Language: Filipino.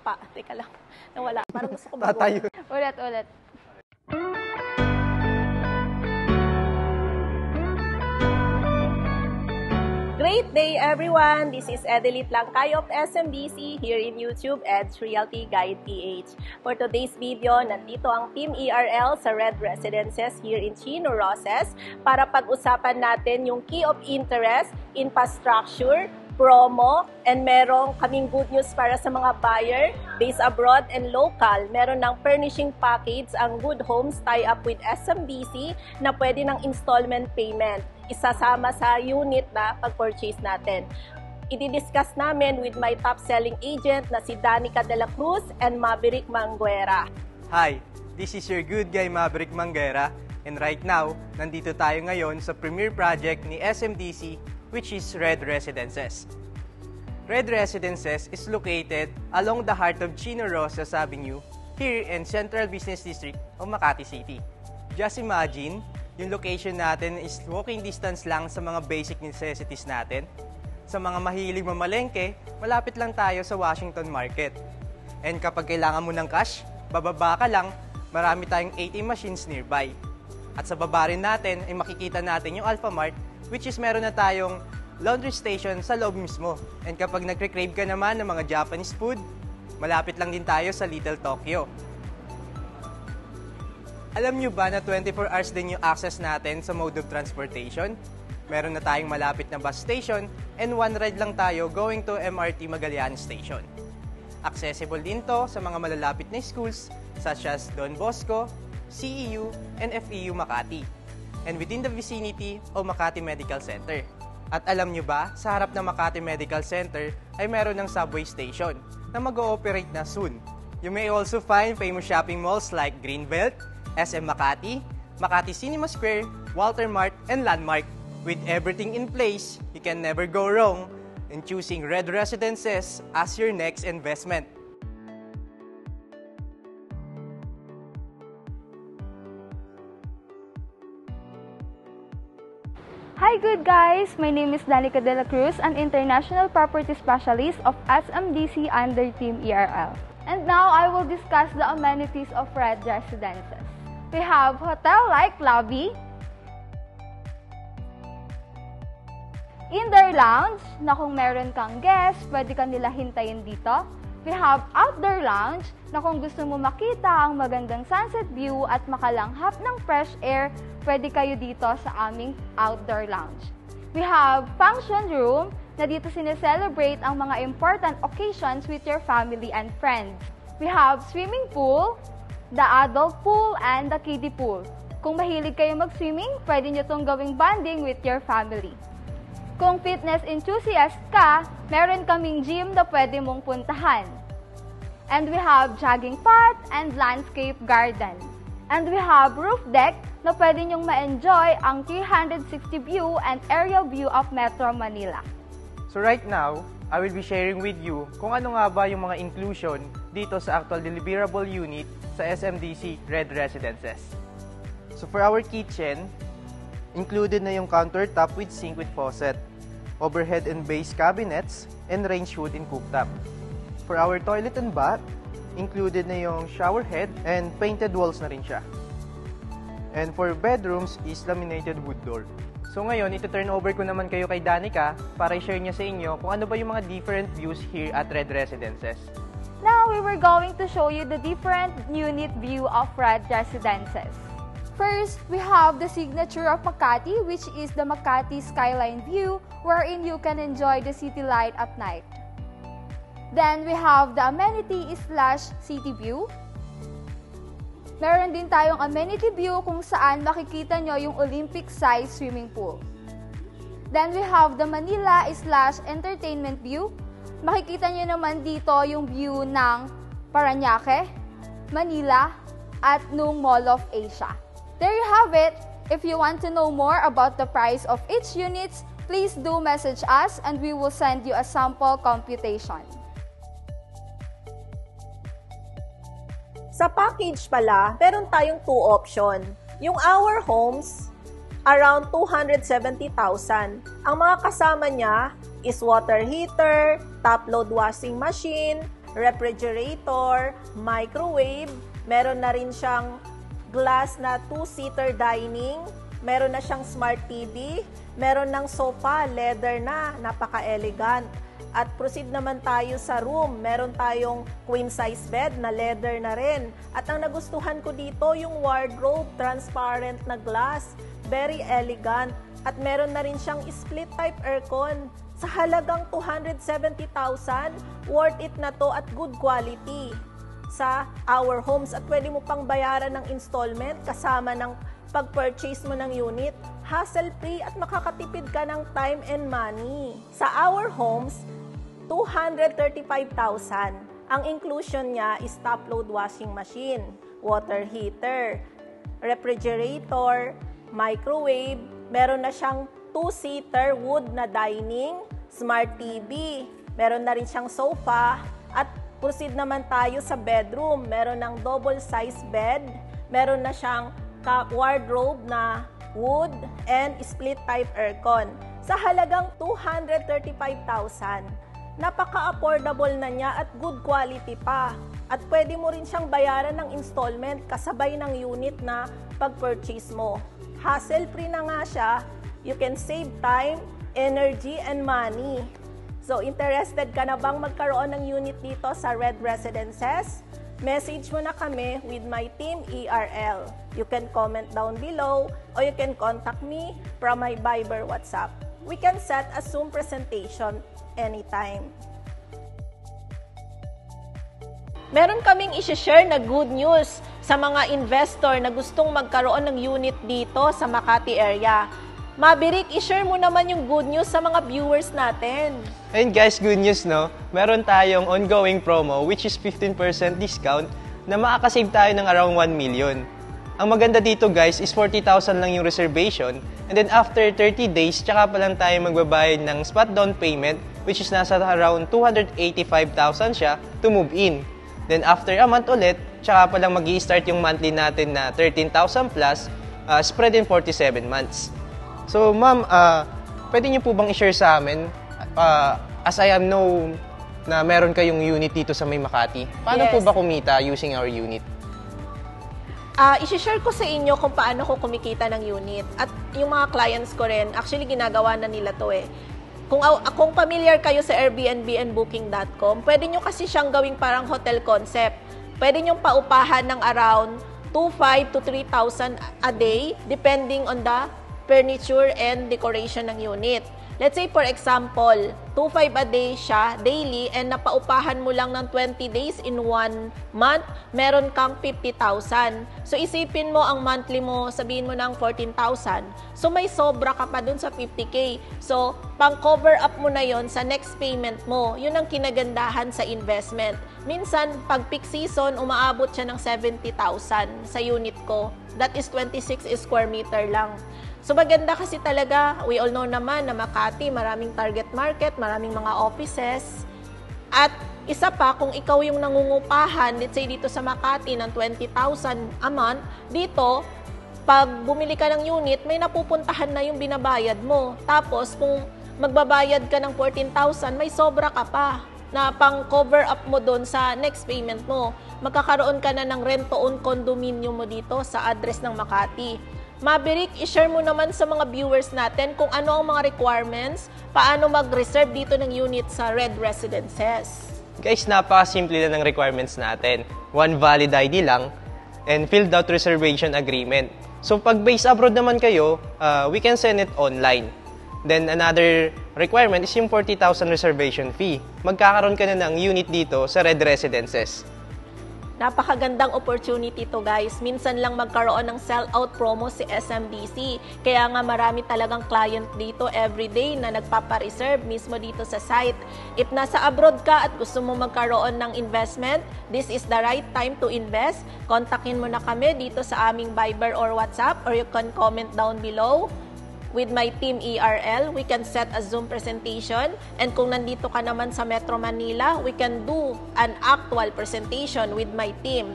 sumpa. Teka lang, nawala. Parang gusto ko Tatayo. Ulit. Great day, everyone! This is Edelit Langkayo of SMBC here in YouTube, Ed's Realty Guide PH. For today's video, nandito ang Team ERL sa Red Residences here in Chino Roces para pag-usapan natin yung key of interest, infrastructure, promo, and merong kaming good news para sa mga buyer based abroad and local. Meron ng furnishing package ang Good Homes tie-up with SMBC na pwede ng installment payment. Isasama sa unit na pag-purchase natin. I-discuss namin with my top-selling agent na si Danica De La Cruz and Maverick Manguera. Hi, this is your good guy Maverick Manguera, and right now, nandito tayo ngayon sa premier project ni SMDC, which is Red Residences. Red Residences is located along the heart of Chino Roces Avenue here in Central Business District of Makati City. Just imagine, yung location natin is walking distance lang sa mga basic necessities natin. Sa mga mahilig mamalengke, malapit lang tayo sa Washington Market. And kapag kailangan mo ng cash, bababa ka lang, marami tayong ATM machines nearby. At sa baba rin natin ay makikita natin yung Alphamart, which is meron na tayong laundry station sa loob mismo. And kapag nagre-crave ka naman ng mga Japanese food, malapit lang din tayo sa Little Tokyo. Alam nyo ba na 24 hours din yung access natin sa mode of transportation? Meron na tayong malapit na bus station and one ride lang tayo going to MRT Magallanes Station. Accessible din to sa mga malalapit na schools such as Don Bosco, CEU, and FEU Makati, and within the vicinity of Makati Medical Center. At alam nyo ba, sa harap ng Makati Medical Center ay meron ng subway station na mag-ooperate na soon. You may also find famous shopping malls like Greenbelt, SM Makati, Makati Cinema Square, Walter Mart, and Landmark. With everything in place, you can never go wrong in choosing Red Residences as your next investment. Hi good guys! My name is Danica De La Cruz, an international property specialist of SMDC under Team ERL. And now I will discuss the amenities of Red Residences. We have hotel-like lobby, indoor lounge na kung meron kang guest, pwede ka nila hintayin dito. We have outdoor lounge na kung gusto mo makita ang magandang sunset view at makalanghap ng fresh air, pwede kayo dito sa aming outdoor lounge. We have function room na dito sineselebrate ang mga important occasions with your family and friends. We have swimming pool, the adult pool, and the kiddie pool. Kung mahilig kayo mag-swimming, pwede nyo itong gawing bonding with your family. Kung fitness enthusiast ka, meron kaming gym na pwede mong puntahan. And we have jogging path and landscape garden. And we have roof deck na pwede nyong ma-enjoy ang 360 view and aerial view of Metro Manila. So right now, I will be sharing with you kung ano nga ba yung mga inclusion dito sa actual deliverable unit sa SMDC Red Residences. So for our kitchen, included na yung countertop with sink with faucet, overhead and base cabinets, and range hood and cooktop. For our toilet and bath, included na yung shower head and painted walls na rin siya. And for bedrooms is laminated wood door. So ngayon, ito-turn over ko naman kayo kay Danica para i-share niya sa inyo kung ano ba yung mga different views here at Red Residences. Now, we were going to show you the different unit view of Red Residences. First, we have the signature of Makati, which is the Makati Skyline View, wherein you can enjoy the city light at night. Then, we have the amenity/city view. Meron din tayong amenity view kung saan makikita nyo yung Olympic-size swimming pool. Then, we have the Manila/entertainment view. Makikita nyo naman dito yung view ng Parañaque, Manila, at nung Mall of Asia. There you have it. If you want to know more about the price of each units, please do message us and we will send you a sample computation. Sa package pala, meron tayong 2 option. Yung Our Homes, around 270,000. Ang mga kasama niya is water heater, top load washing machine, refrigerator, microwave, meron na rin siyang glass na 2-seater dining, meron na siyang smart TV, meron ng sofa, leather na, napaka-elegant. At proceed naman tayo sa room. Meron tayong queen size bed na leather na rin. At ang nagustuhan ko dito, yung wardrobe, transparent na glass, very elegant. At meron na rin siyang split type aircon. Sa halagang 270,000, worth it na to at good quality sa Our Homes. At pwede mo pang bayaran ng installment kasama ng pag-purchase mo ng unit. Hassle-free at makakatipid ka ng time and money. Sa Our Homes, 235,000. Ang inclusion niya is top-load washing machine, water heater, refrigerator, microwave, meron na siyang 2-seater wood na dining, smart TV, meron na rin siyang sofa, at proceed naman tayo sa bedroom. Meron ng double-size bed, meron na siyang wardrobe na wood, and split-type aircon. Sa halagang 235,000, napaka-affordable na niya at good quality pa. At pwede mo rin siyang bayaran ng installment kasabay ng unit na pag-purchase mo. Hassle-free na nga siya. You can save time, energy, and money. So, interested ka na bang magkaroon ng unit dito sa Red Residences? Message mo na kami with my team ERL. You can comment down below or you can contact me from my Viber WhatsApp. We can set a Zoom presentation anytime. Meron kaming isi-share na good news sa mga investor na gustong magkaroon ng unit dito sa Makati area. Maverick, i-share mo naman yung good news sa mga viewers natin. And guys, good news, no? Meron tayong ongoing promo which is 15% discount na makakasave tayo ng around 1 million. Ang maganda dito guys is 40,000 lang yung reservation, and then after 30 days, tsaka pa lang tayo magbabayad ng spot down payment which is nasa around 285,000 siya to move in. Then after a month ulit, tsaka pa lang mag-i-start yung monthly natin na 13,000 plus, spread in 47 months. So ma'am, pwede niyo po bang i-share sa amin, as I know na meron kayong unit dito sa May Makati, paano po ba kumita using our unit? I-share ko sa inyo kung paano ko kumikita ng unit. At yung mga clients ko rin, actually ginagawa na nila to eh. Kung familiar kayo sa Airbnb and Booking.com, pwede nyo kasi siyang gawing parang hotel concept. Pwede nyo paupahan ng around 2,500 to 3,000 a day depending on the furniture and decoration ng unit. Let's say for example, 2,500 a day siya daily and napaupahan mo lang ng 20 days in 1 month, meron kang 50,000. So isipin mo ang monthly mo, sabihin mo ng 14,000. So may sobra ka pa dun sa 50K. So pang cover up mo na yon sa next payment mo. Yun ang kinagandahan sa investment. Minsan pag peak season, umaabot siya ng 70,000 sa unit ko. That is 26 square meter lang. So maganda kasi talaga, we all know naman na Makati, maraming target market, maraming mga offices. At isa pa, kung ikaw yung nangungupahan, let's say dito sa Makati ng 20,000 a month, dito, pag bumili ka ng unit, may napupuntahan na yung binabayad mo. Tapos kung magbabayad ka ng 14,000, may sobra ka pa na pang cover up mo doon sa next payment mo. Magkakaroon ka na ng rent-to-own condominium mo dito sa address ng Makati. Maverick, i-share mo naman sa mga viewers natin kung ano ang mga requirements, paano mag-reserve dito ng unit sa Red Residences. Guys, napaka-simple lang ng requirements natin. 1 valid ID lang and filled out reservation agreement. So pag based abroad naman kayo, we can send it online. Then another requirement is yung 40,000 reservation fee. Magkakaroon ka na ng unit dito sa Red Residences. Napakagandang opportunity to guys. Minsan lang magkaroon ng sell-out promo si SMDC. Kaya nga marami talagang client dito everyday na nagpapareserve mismo dito sa site. If nasa abroad ka at gusto mo magkaroon ng investment, this is the right time to invest. Kontakin mo na kami dito sa aming Viber or WhatsApp, or you can comment down below. With my team ERL, we can set a Zoom presentation, and kung nandito ka naman sa Metro Manila, we can do an actual presentation with my team.